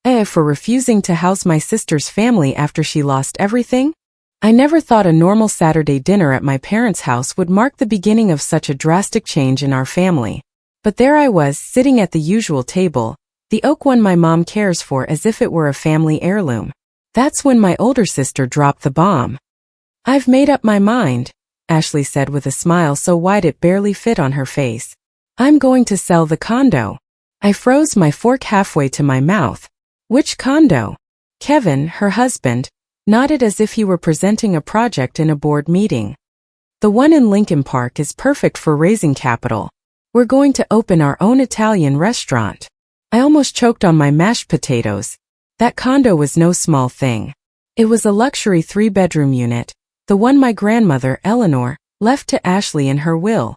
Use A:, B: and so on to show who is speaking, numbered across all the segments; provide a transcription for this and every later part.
A: For refusing to house my sister's family after she lost everything? I never thought a normal Saturday dinner at my parents' house would mark the beginning of such a drastic change in our family. But there I was, sitting at the usual table, the oak one my mom cares for as if it were a family heirloom. That's when my older sister dropped the bomb. "I've made up my mind," Ashley said with a smile so wide it barely fit on her face. "I'm going to sell the condo." I froze, my fork halfway to my mouth. "Which condo?" Kevin, her husband, nodded as if he were presenting a project in a board meeting. "The one in Lincoln Park is perfect for raising capital. We're going to open our own Italian restaurant." I almost choked on my mashed potatoes. That condo was no small thing. It was a luxury 3-bedroom unit, the one my grandmother, Eleanor, left to Ashley in her will.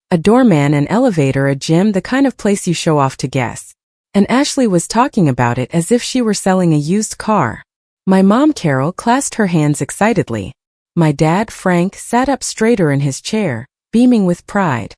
A: A doorman, an elevator, a gym, the kind of place you show off to guests. And Ashley was talking about it as if she were selling a used car. My mom, Carol, clasped her hands excitedly. My dad, Frank, sat up straighter in his chair, beaming with pride.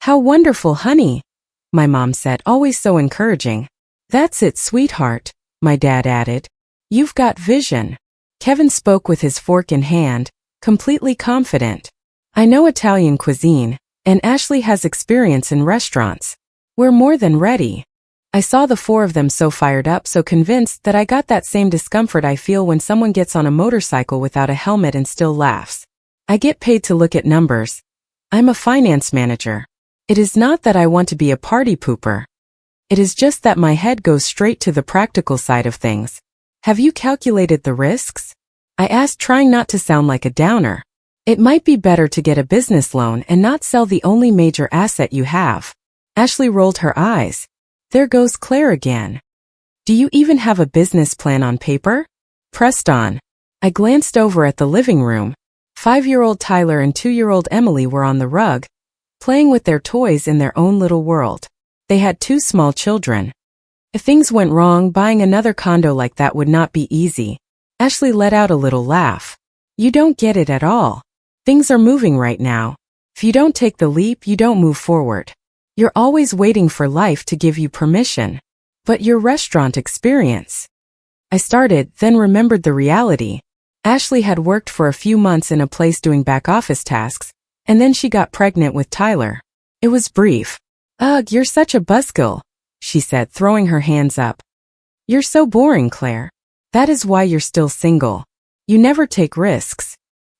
A: "How wonderful, honey," my mom said, always so encouraging. "That's it, sweetheart," my dad added. "You've got vision." Kevin spoke with his fork in hand, completely confident. "I know Italian cuisine, and Ashley has experience in restaurants. We're more than ready." I saw the 4 of them so fired up, so convinced, that I got that same discomfort I feel when someone gets on a motorcycle without a helmet and still laughs. I get paid to look at numbers. I'm a finance manager. It is not that I want to be a party pooper. It is just that my head goes straight to the practical side of things. "Have you calculated the risks?" I asked, trying not to sound like a downer. "It might be better to get a business loan and not sell the only major asset you have." Ashley rolled her eyes. "There goes Claire again. Do you even have a business plan on paper?" Pressed on. I glanced over at the living room. 5-year-old Tyler and 2-year-old Emily were on the rug, playing with their toys in their own little world. They had 2 small children. If things went wrong, buying another condo like that would not be easy. Ashley let out a little laugh. "You don't get it at all. Things are moving right now. If you don't take the leap, you don't move forward. You're always waiting for life to give you permission. But your restaurant experience." I started, then remembered the reality. Ashley had worked for a few months in a place doing back office tasks, and then she got pregnant with Tyler. It was brief. "Ugh, you're such a buzzkill," she said, throwing her hands up. "You're so boring, Claire. That is why you're still single. You never take risks."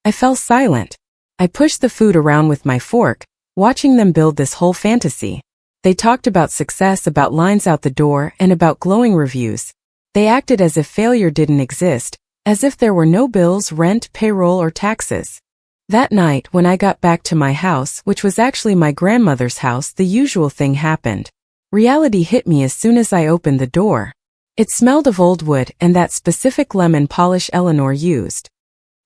A: I fell silent. I pushed the food around with my fork, watching them build this whole fantasy. They talked about success, about lines out the door, and about glowing reviews. They acted as if failure didn't exist, as if there were no bills, rent, payroll, or taxes. That night, when I got back to my house, which was actually my grandmother's house, the usual thing happened. Reality hit me as soon as I opened the door. It smelled of old wood and that specific lemon polish Eleanor used.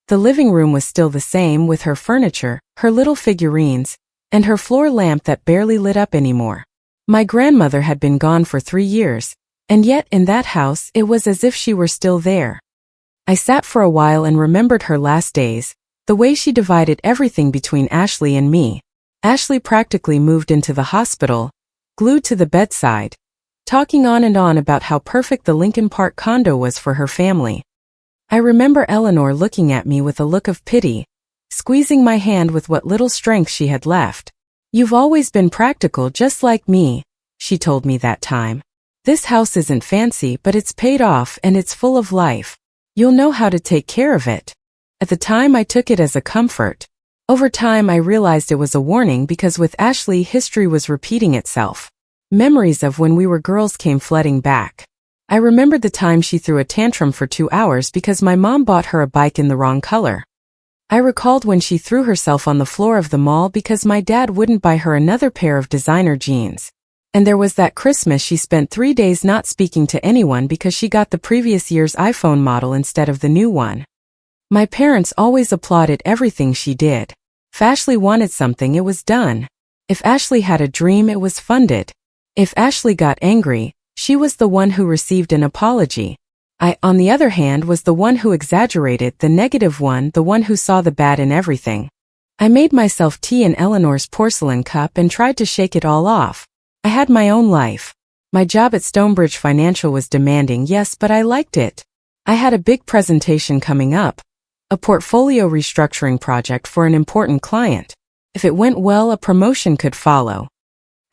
A: The living room was still the same, with her furniture, her little figurines, and her floor lamp that barely lit up anymore. My grandmother had been gone for 3 years, and yet in that house it was as if she were still there. I sat for a while and remembered her last days, the way she divided everything between Ashley and me. Ashley practically moved into the hospital, glued to the bedside, talking on and on about how perfect the Lincoln Park condo was for her family. I remember Eleanor looking at me with a look of pity, squeezing my hand with what little strength she had left. "You've always been practical just like me," she told me that time. "This house isn't fancy, but it's paid off and it's full of life. You'll know how to take care of it." At the time I took it as a comfort. Over time I realized it was a warning, because with Ashley history was repeating itself. Memories of when we were girls came flooding back. I remembered the time she threw a tantrum for 2 hours because my mom bought her a bike in the wrong color. I recalled when she threw herself on the floor of the mall because my dad wouldn't buy her another pair of designer jeans. And there was that Christmas she spent 3 days not speaking to anyone because she got the previous year's iPhone model instead of the new one. My parents always applauded everything she did. If Ashley wanted something, it was done. If Ashley had a dream, it was funded. If Ashley got angry, she was the one who received an apology. I, on the other hand, was the one who exaggerated, the negative one, the one who saw the bad in everything. I made myself tea in Eleanor's porcelain cup and tried to shake it all off. I had my own life. My job at Stonebridge Financial was demanding, yes, but I liked it. I had a big presentation coming up, a portfolio restructuring project for an important client. If it went well, a promotion could follow.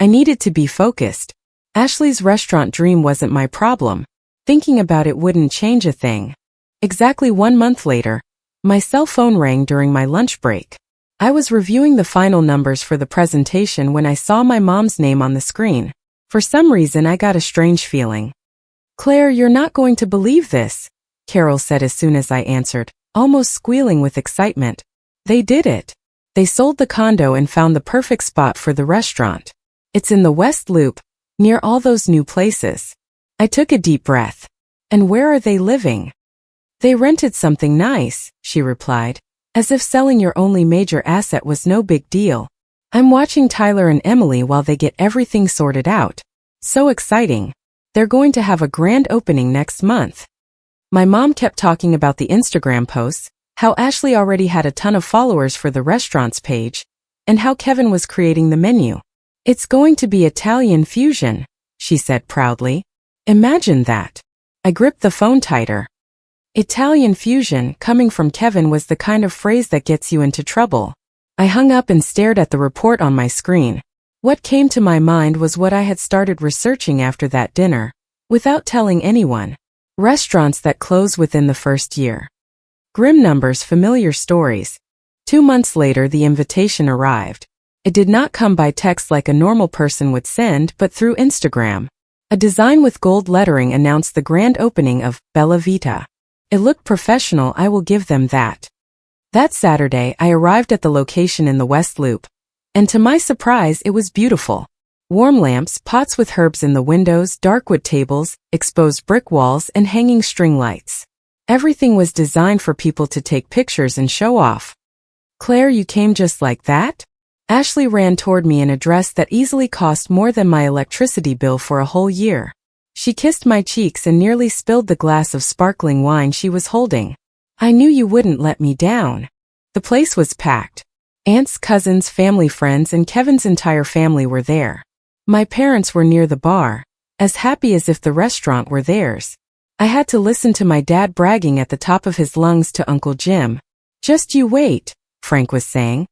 A: I needed to be focused. Ashley's restaurant dream wasn't my problem. Thinking about it wouldn't change a thing. Exactly 1 month later, my cell phone rang during my lunch break. I was reviewing the final numbers for the presentation when I saw my mom's name on the screen. For some reason, I got a strange feeling. "Claire, you're not going to believe this," Carol said as soon as I answered, almost squealing with excitement. "They did it. They sold the condo and found the perfect spot for the restaurant. It's in the West Loop, near all those new places." I took a deep breath. "And where are they living?" "They rented something nice," she replied, as if selling your only major asset was no big deal. "I'm watching Tyler and Emily while they get everything sorted out. So exciting. They're going to have a grand opening next month." My mom kept talking about the Instagram posts, how Ashley already had a ton of followers for the restaurant's page, and how Kevin was creating the menu. "It's going to be Italian fusion," she said proudly. "Imagine that." I gripped the phone tighter. Italian fusion, coming from Kevin, was the kind of phrase that gets you into trouble. I hung up and stared at the report on my screen. What came to my mind was what I had started researching after that dinner, without telling anyone. Restaurants that close within the first year. Grim numbers, familiar stories. 2 months later, the invitation arrived. It did not come by text like a normal person would send, but through Instagram. A design with gold lettering announced the grand opening of Bella Vita. It looked professional, I will give them that. That Saturday, I arrived at the location in the West Loop, and to my surprise, it was beautiful. Warm lamps, pots with herbs in the windows, dark wood tables, exposed brick walls, and hanging string lights. Everything was designed for people to take pictures and show off. "Claire, you came just like that?" Ashley ran toward me in a dress that easily cost more than my electricity bill for a whole year. She kissed my cheeks and nearly spilled the glass of sparkling wine she was holding. "I knew you wouldn't let me down." The place was packed. Aunts, cousins, family friends, and Kevin's entire family were there. My parents were near the bar, as happy as if the restaurant were theirs. I had to listen to my dad bragging at the top of his lungs to Uncle Jim. "Just you wait," Frank was saying.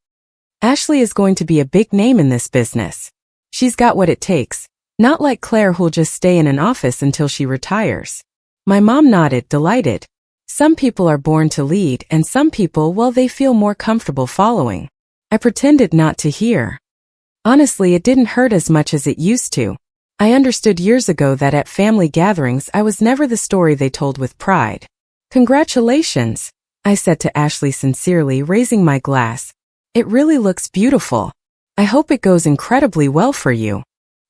A: "Ashley is going to be a big name in this business. She's got what it takes. Not like Claire, who'll just stay in an office until she retires." My mom nodded, delighted. Some people are born to lead, and some people, well, they feel more comfortable following. I pretended not to hear. Honestly, it didn't hurt as much as it used to. I understood years ago that at family gatherings I was never the story they told with pride. "Congratulations," I said to Ashley sincerely, raising my glass. "It really looks beautiful. I hope it goes incredibly well for you."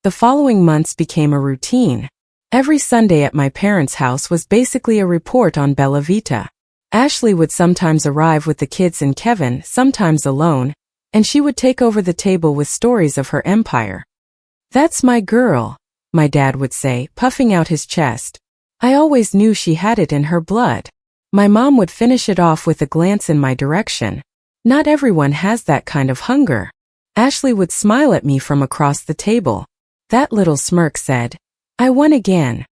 A: The following months became a routine. Every Sunday at my parents' house was basically a report on Bella Vita. Ashley would sometimes arrive with the kids and Kevin, sometimes alone, and she would take over the table with stories of her empire. "That's my girl," my dad would say, puffing out his chest. "I always knew she had it in her blood." My mom would finish it off with a glance in my direction. "Not everyone has that kind of hunger." Ashley would smile at me from across the table. That little smirk said, "I won again."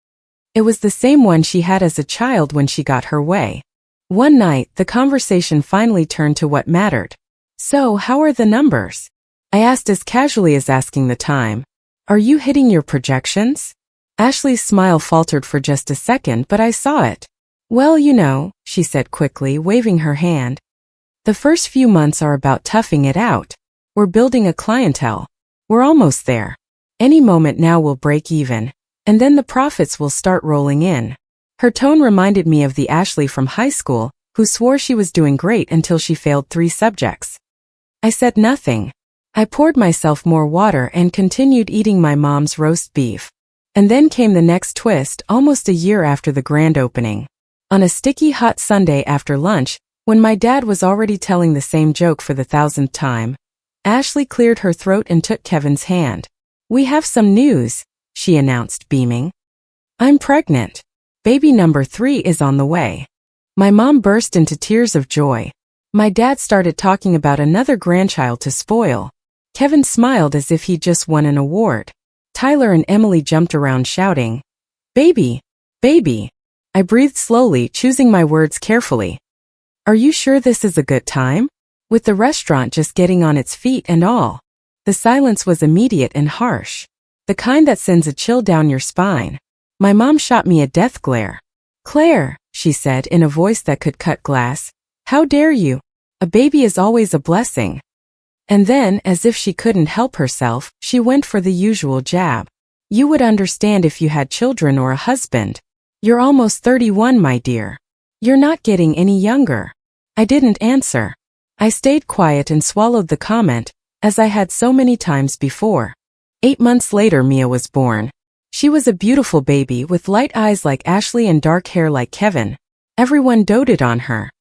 A: It was the same one she had as a child when she got her way. One night, the conversation finally turned to what mattered. "So, how are the numbers?" I asked as casually as asking the time. "Are you hitting your projections?" Ashley's smile faltered for just a second, but I saw it. "Well, you know," she said quickly, waving her hand. "The first few months are about toughing it out. We're building a clientele. We're almost there. Any moment now we'll break even, and then the profits will start rolling in." Her tone reminded me of the Ashley from high school, who swore she was doing great until she failed 3 subjects. I said nothing. I poured myself more water and continued eating my mom's roast beef. And then came the next twist, almost a year after the grand opening. On a sticky hot Sunday after lunch, when my dad was already telling the same joke for the 1,000th time, Ashley cleared her throat and took Kevin's hand. "We have some news," she announced, beaming. "I'm pregnant. Baby number 3 is on the way." My mom burst into tears of joy. My dad started talking about another grandchild to spoil. Kevin smiled as if he'd just won an award. Tyler and Emily jumped around shouting, "Baby! Baby!" I breathed slowly, choosing my words carefully. "Are you sure this is a good time?" With the restaurant just getting on its feet and all. The silence was immediate and harsh. The kind that sends a chill down your spine. My mom shot me a death glare. "Claire," she said in a voice that could cut glass, "how dare you? A baby is always a blessing." And then, as if she couldn't help herself, she went for the usual jab. "You would understand if you had children or a husband. You're almost 31, my dear. You're not getting any younger." I didn't answer. I stayed quiet and swallowed the comment, as I had so many times before. 8 months later, Mia was born. She was a beautiful baby with light eyes like Ashley and dark hair like Kevin. Everyone doted on her.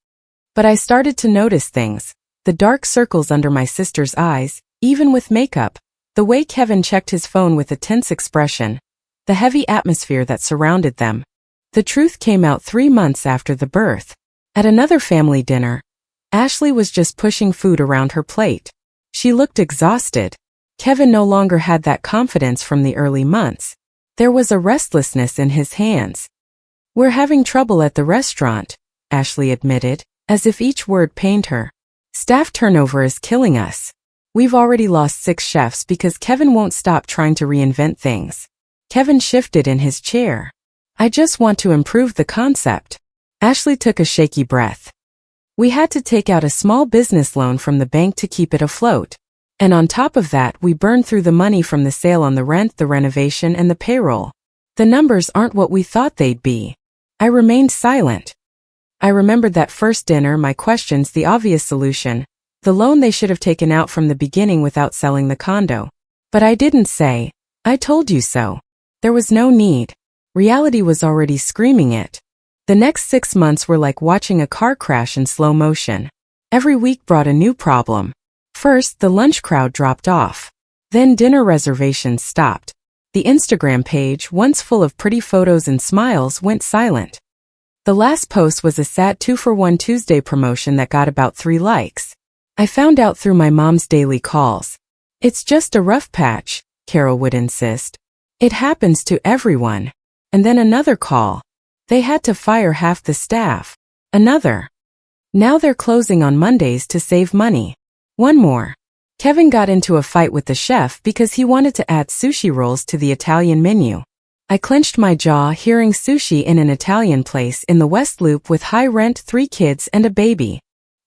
A: But I started to notice things. The dark circles under my sister's eyes, even with makeup, the way Kevin checked his phone with a tense expression, the heavy atmosphere that surrounded them. The truth came out 3 months after the birth. At another family dinner, Ashley was just pushing food around her plate. She looked exhausted. Kevin no longer had that confidence from the early months. There was a restlessness in his hands. "We're having trouble at the restaurant," Ashley admitted, as if each word pained her. "Staff turnover is killing us. We've already lost 6 chefs because Kevin won't stop trying to reinvent things." Kevin shifted in his chair. "I just want to improve the concept." Ashley took a shaky breath. "We had to take out a small business loan from the bank to keep it afloat. And on top of that, we burned through the money from the sale on the rent, the renovation, and the payroll. The numbers aren't what we thought they'd be." I remained silent. I remembered that first dinner, my questions, the obvious solution, the loan they should have taken out from the beginning without selling the condo. But I didn't say, "I told you so." There was no need. Reality was already screaming it. The next 6 months were like watching a car crash in slow motion. Every week brought a new problem. First, the lunch crowd dropped off. Then dinner reservations stopped. The Instagram page, once full of pretty photos and smiles, went silent. The last post was a sad 2-for-1 Tuesday promotion that got about 3 likes. I found out through my mom's daily calls. "It's just a rough patch," Carol would insist. "It happens to everyone." And then another call. They had to fire half the staff. Another. Now they're closing on Mondays to save money. One more. Kevin got into a fight with the chef because he wanted to add sushi rolls to the Italian menu. I clenched my jaw hearing sushi in an Italian place in the West Loop with high rent, 3 kids and a baby.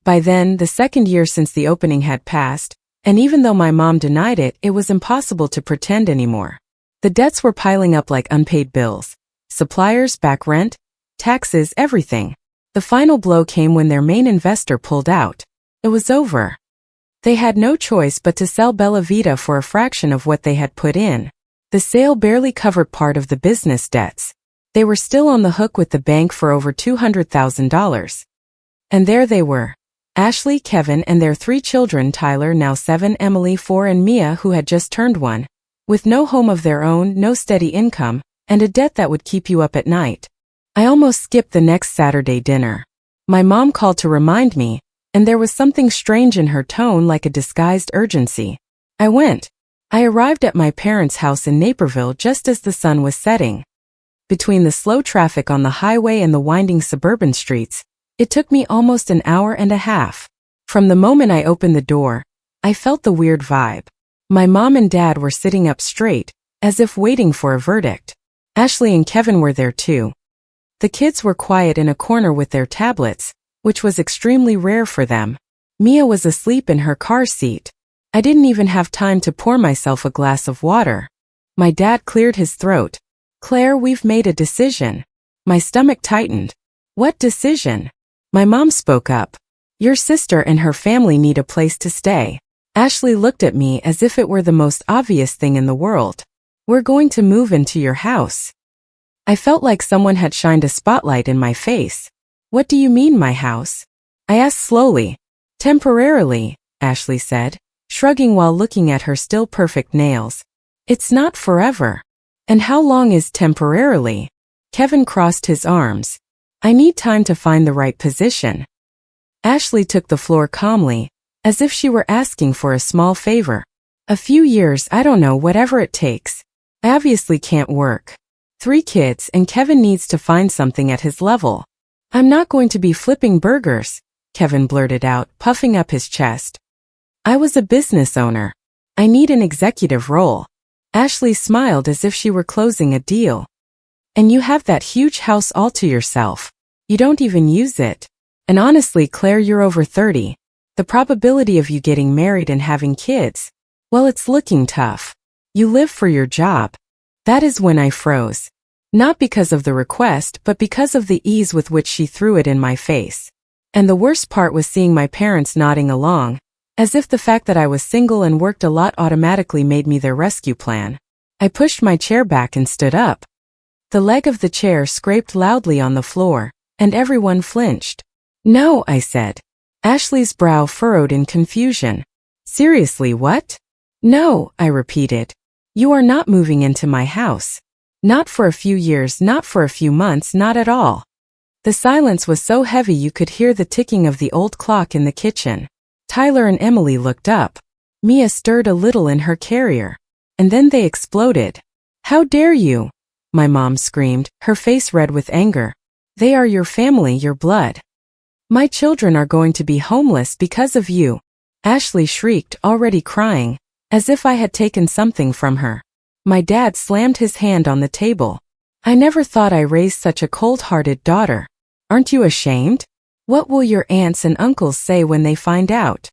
A: By then, the 2nd year since the opening had passed, and even though my mom denied it, it was impossible to pretend anymore. The debts were piling up like unpaid bills. Suppliers, back rent, taxes, everything. The final blow came when their main investor pulled out. It was over. They had no choice but to sell Bella Vita for a fraction of what they had put in. The sale barely covered part of the business debts. They were still on the hook with the bank for over $200,000. And there they were. Ashley, Kevin, and their 3 children, Tyler, now 7, Emily, 4, and Mia, who had just turned 1, with no home of their own, no steady income, and a debt that would keep you up at night. I almost skipped the next Saturday dinner. My mom called to remind me, and there was something strange in her tone, like a disguised urgency. I went. I arrived at my parents' house in Naperville just as the sun was setting. Between the slow traffic on the highway and the winding suburban streets, it took me almost an hour and a half. From the moment I opened the door, I felt the weird vibe. My mom and dad were sitting up straight, as if waiting for a verdict. Ashley and Kevin were there too. The kids were quiet in a corner with their tablets, which was extremely rare for them. Mia was asleep in her car seat. I didn't even have time to pour myself a glass of water. My dad cleared his throat. "Claire, we've made a decision." My stomach tightened. "What decision?" My mom spoke up. "Your sister and her family need a place to stay." Ashley looked at me as if it were the most obvious thing in the world. "We're going to move into your house." I felt like someone had shined a spotlight in my face. "What do you mean, my house?" I asked slowly. "Temporarily," Ashley said, shrugging while looking at her still perfect nails. "It's not forever." "And how long is temporarily?" Kevin crossed his arms. "I need time to find the right position." Ashley took the floor calmly, as if she were asking for a small favor. "A few years, I don't know, whatever it takes." I obviously can't work. 3 kids and Kevin needs to find something at his level. I'm not going to be flipping burgers, Kevin blurted out, puffing up his chest. I was a business owner. I need an executive role. Ashley smiled as if she were closing a deal. And you have that huge house all to yourself. You don't even use it. And honestly, Claire, you're over 30. The probability of you getting married and having kids, well, it's looking tough. You live for your job. That is when I froze. Not because of the request, but because of the ease with which she threw it in my face. And the worst part was seeing my parents nodding along, as if the fact that I was single and worked a lot automatically made me their rescue plan. I pushed my chair back and stood up. The leg of the chair scraped loudly on the floor, and everyone flinched. No, I said. Ashley's brow furrowed in confusion. Seriously, what? No, I repeated. You are not moving into my house. Not for a few years, not for a few months, not at all. The silence was so heavy you could hear the ticking of the old clock in the kitchen. Tyler and Emily looked up. Mia stirred a little in her carrier. And then they exploded. How dare you? My mom screamed, her face red with anger. They are your family, your blood. My children are going to be homeless because of you. Ashley shrieked, already crying, as if I had taken something from her. My dad slammed his hand on the table. I never thought I raised such a cold-hearted daughter. Aren't you ashamed? What will your aunts and uncles say when they find out?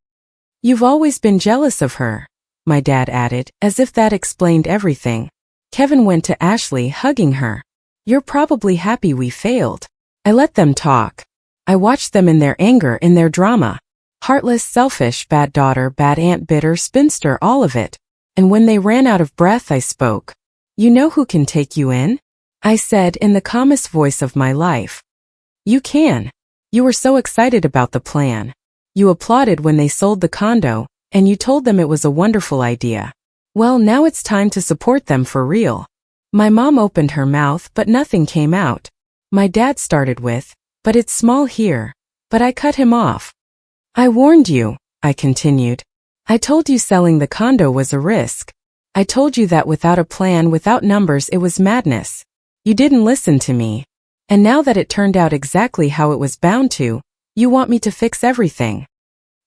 A: You've always been jealous of her, my dad added, as if that explained everything. Kevin went to Ashley, hugging her. You're probably happy we failed. I let them talk. I watched them in their anger, in their drama. Heartless, selfish, bad daughter, bad aunt, bitter, spinster, all of it. And when they ran out of breath, I spoke. You know who can take you in? I said in the calmest voice of my life. You can. You were so excited about the plan. You applauded when they sold the condo, and you told them it was a wonderful idea. Well, now it's time to support them for real. My mom opened her mouth, but nothing came out. My dad started with, but it's small here. But I cut him off. I warned you, I continued. I told you selling the condo was a risk. I told you that without a plan, without numbers, it was madness. You didn't listen to me. And now that it turned out exactly how it was bound to, you want me to fix everything.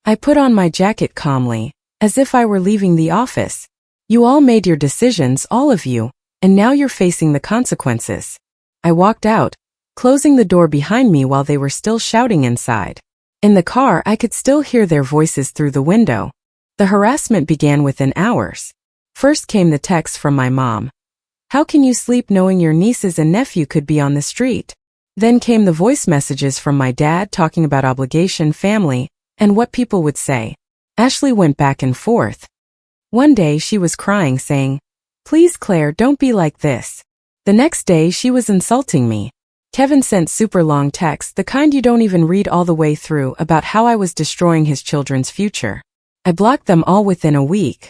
A: I put on my jacket calmly, as if I were leaving the office. You all made your decisions, all of you, and now you're facing the consequences. I walked out, closing the door behind me while they were still shouting inside. In the car, I could still hear their voices through the window. The harassment began within hours. First came the text from my mom. How can you sleep knowing your nieces and nephew could be on the street? Then came the voice messages from my dad talking about obligation, family, and what people would say. Ashley went back and forth. One day she was crying, saying, Please, Claire, don't be like this. The next day she was insulting me. Kevin sent super long texts, the kind you don't even read all the way through, about how I was destroying his children's future. I blocked them all within a week.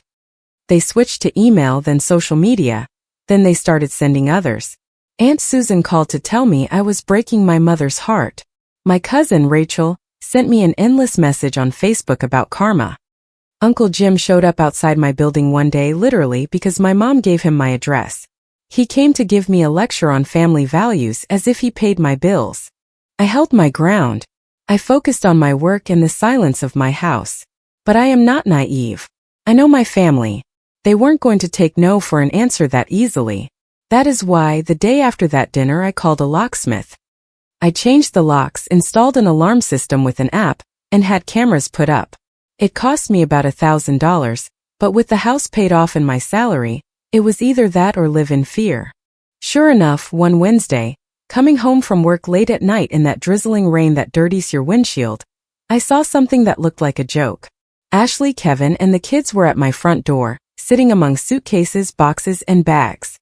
A: They switched to email, then social media. Then they started sending others. Aunt Susan called to tell me I was breaking my mother's heart. My cousin, Rachel, sent me an endless message on Facebook about karma. Uncle Jim showed up outside my building one day, literally, because my mom gave him my address. He came to give me a lecture on family values as if he paid my bills. I held my ground. I focused on my work and the silence of my house. But I am not naive. I know my family. They weren't going to take no for an answer that easily. That is why, the day after that dinner, I called a locksmith. I changed the locks, installed an alarm system with an app, and had cameras put up. It cost me about $1,000, but with the house paid off and my salary, it was either that or live in fear. Sure enough, one Wednesday, coming home from work late at night in that drizzling rain that dirties your windshield, I saw something that looked like a joke. Ashley, Kevin, and the kids were at my front door, sitting among suitcases, boxes, and bags.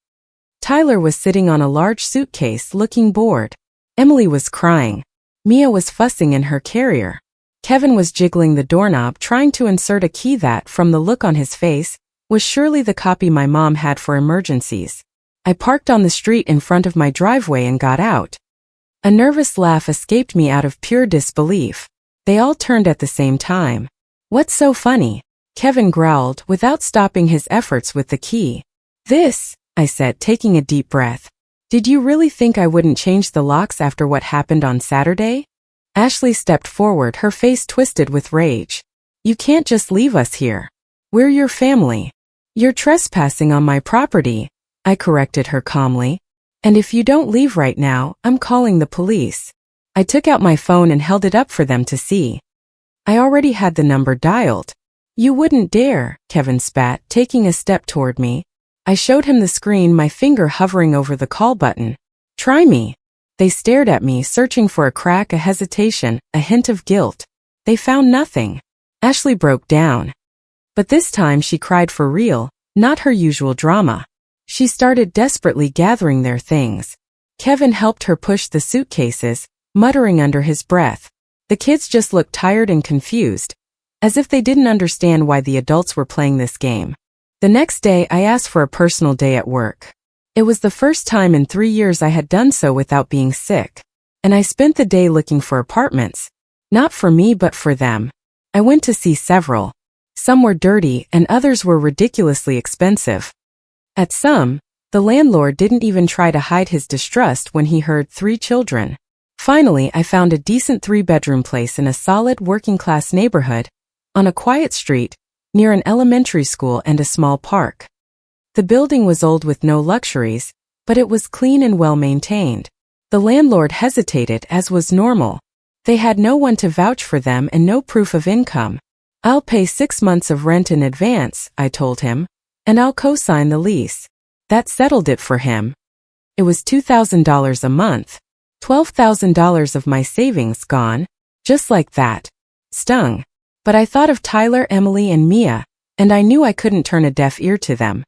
A: Tyler was sitting on a large suitcase, looking bored. Emily was crying. Mia was fussing in her carrier. Kevin was jiggling the doorknob, trying to insert a key that, from the look on his face, was surely the copy my mom had for emergencies. I parked on the street in front of my driveway and got out. A nervous laugh escaped me out of pure disbelief. They all turned at the same time. What's so funny? Kevin growled, without stopping his efforts with the key. This, I said, taking a deep breath. Did you really think I wouldn't change the locks after what happened on Saturday? Ashley stepped forward, her face twisted with rage. You can't just leave us here. We're your family. You're trespassing on my property, I corrected her calmly. And if you don't leave right now, I'm calling the police. I took out my phone and held it up for them to see. I already had the number dialed. You wouldn't dare, Kevin spat, taking a step toward me. I showed him the screen, my finger hovering over the call button. Try me. They stared at me, searching for a crack, a hesitation, a hint of guilt. They found nothing. Ashley broke down. But this time she cried for real, not her usual drama. She started desperately gathering their things. Kevin helped her push the suitcases, muttering under his breath. The kids just looked tired and confused, as if they didn't understand why the adults were playing this game. The next day I asked for a personal day at work. It was the first time in 3 years I had done so without being sick. And I spent the day looking for apartments. Not for me but for them. I went to see several. Some were dirty and others were ridiculously expensive. At some, the landlord didn't even try to hide his distrust when he heard 3 children. Finally, I found a decent 3-bedroom place in a solid working-class neighborhood, on a quiet street, near an elementary school and a small park. The building was old with no luxuries, but it was clean and well-maintained. The landlord hesitated, as was normal. They had no one to vouch for them and no proof of income. I'll pay 6 months of rent in advance, I told him, and I'll co-sign the lease. That settled it for him. It was $2,000 a month. $12,000 of my savings gone, just like that. Stung. But I thought of Tyler, Emily, and Mia, and I knew I couldn't turn a deaf ear to them.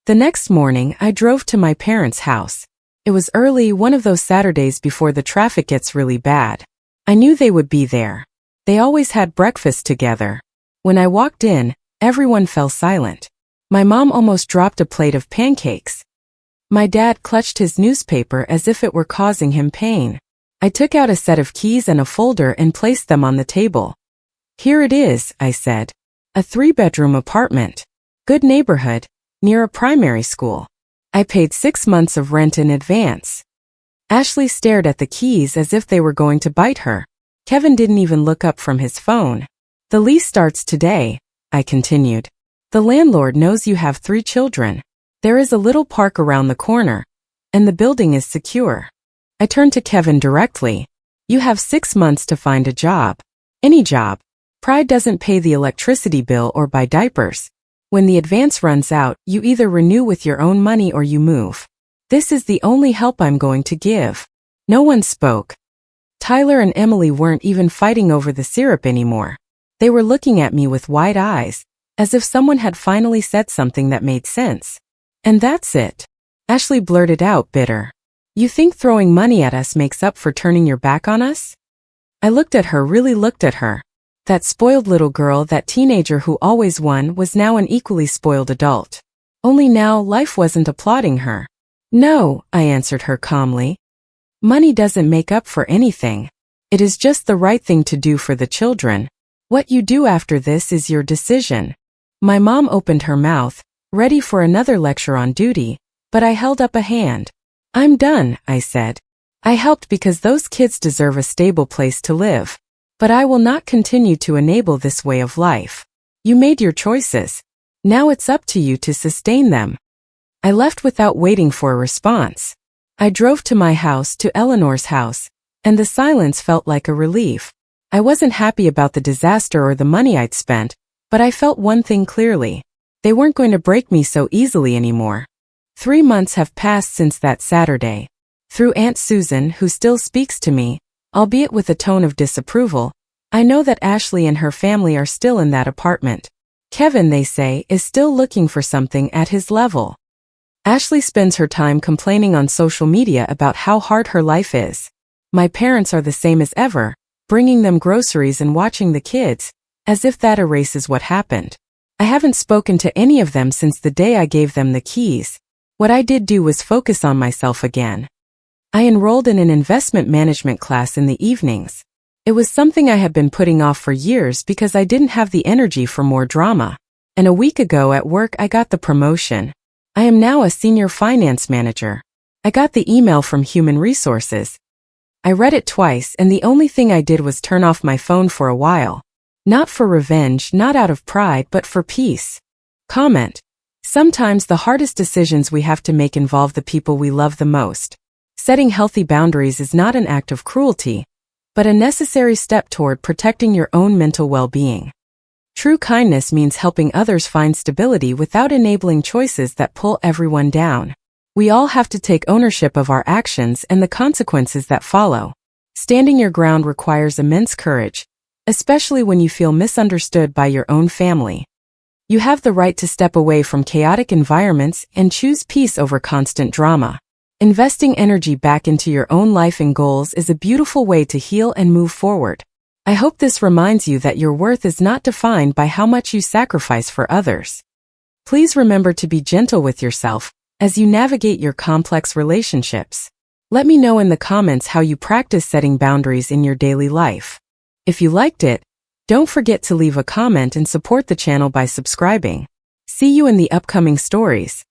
A: The next morning, I drove to my parents' house. It was early, one of those Saturdays before the traffic gets really bad. I knew they would be there. They always had breakfast together. When I walked in, everyone fell silent. My mom almost dropped a plate of pancakes. My dad clutched his newspaper as if it were causing him pain. I took out a set of keys and a folder and placed them on the table. Here it is, I said. A 3-bedroom apartment. Good neighborhood, near a primary school. I paid 6 months of rent in advance. Ashley stared at the keys as if they were going to bite her. Kevin didn't even look up from his phone. The lease starts today, I continued. The landlord knows you have 3 children. There is a little park around the corner, and the building is secure. I turned to Kevin directly. You have 6 months to find a job. Any job. Pride doesn't pay the electricity bill or buy diapers. When the advance runs out, you either renew with your own money or you move. This is the only help I'm going to give. No one spoke. Tyler and Emily weren't even fighting over the syrup anymore. They were looking at me with wide eyes, as if someone had finally said something that made sense. And that's it. Ashley blurted out, bitter. You think throwing money at us makes up for turning your back on us? I looked at her, really looked at her. That spoiled little girl, that teenager who always won, was now an equally spoiled adult. Only now life wasn't applauding her. No, I answered her calmly. Money doesn't make up for anything. It is just the right thing to do for the children. What you do after this is your decision. My mom opened her mouth, ready for another lecture on duty, but I held up a hand. I'm done, I said. I helped because those kids deserve a stable place to live. But I will not continue to enable this way of life. You made your choices. Now it's up to you to sustain them. I left without waiting for a response. I drove to my house, to Eleanor's house, and the silence felt like a relief. I wasn't happy about the disaster or the money I'd spent, but I felt one thing clearly. They weren't going to break me so easily anymore. 3 months have passed since that Saturday. Through Aunt Susan, who still speaks to me, albeit with a tone of disapproval, I know that Ashley and her family are still in that apartment. Kevin, they say, is still looking for something at his level. Ashley spends her time complaining on social media about how hard her life is. My parents are the same as ever, bringing them groceries and watching the kids, as if that erases what happened. I haven't spoken to any of them since the day I gave them the keys. What I did do was focus on myself again. I enrolled in an investment management class in the evenings. It was something I had been putting off for years because I didn't have the energy for more drama. And a week ago at work I got the promotion. I am now a senior finance manager. I got the email from Human Resources. I read it twice and the only thing I did was turn off my phone for a while. Not for revenge, not out of pride, but for peace. Comment. Sometimes the hardest decisions we have to make involve the people we love the most. Setting healthy boundaries is not an act of cruelty, but a necessary step toward protecting your own mental well-being. True kindness means helping others find stability without enabling choices that pull everyone down. We all have to take ownership of our actions and the consequences that follow. Standing your ground requires immense courage, especially when you feel misunderstood by your own family. You have the right to step away from chaotic environments and choose peace over constant drama. Investing energy back into your own life and goals is a beautiful way to heal and move forward. I hope this reminds you that your worth is not defined by how much you sacrifice for others. Please remember to be gentle with yourself as you navigate your complex relationships. Let me know in the comments how you practice setting boundaries in your daily life. If you liked it, don't forget to leave a comment and support the channel by subscribing. See you in the upcoming stories.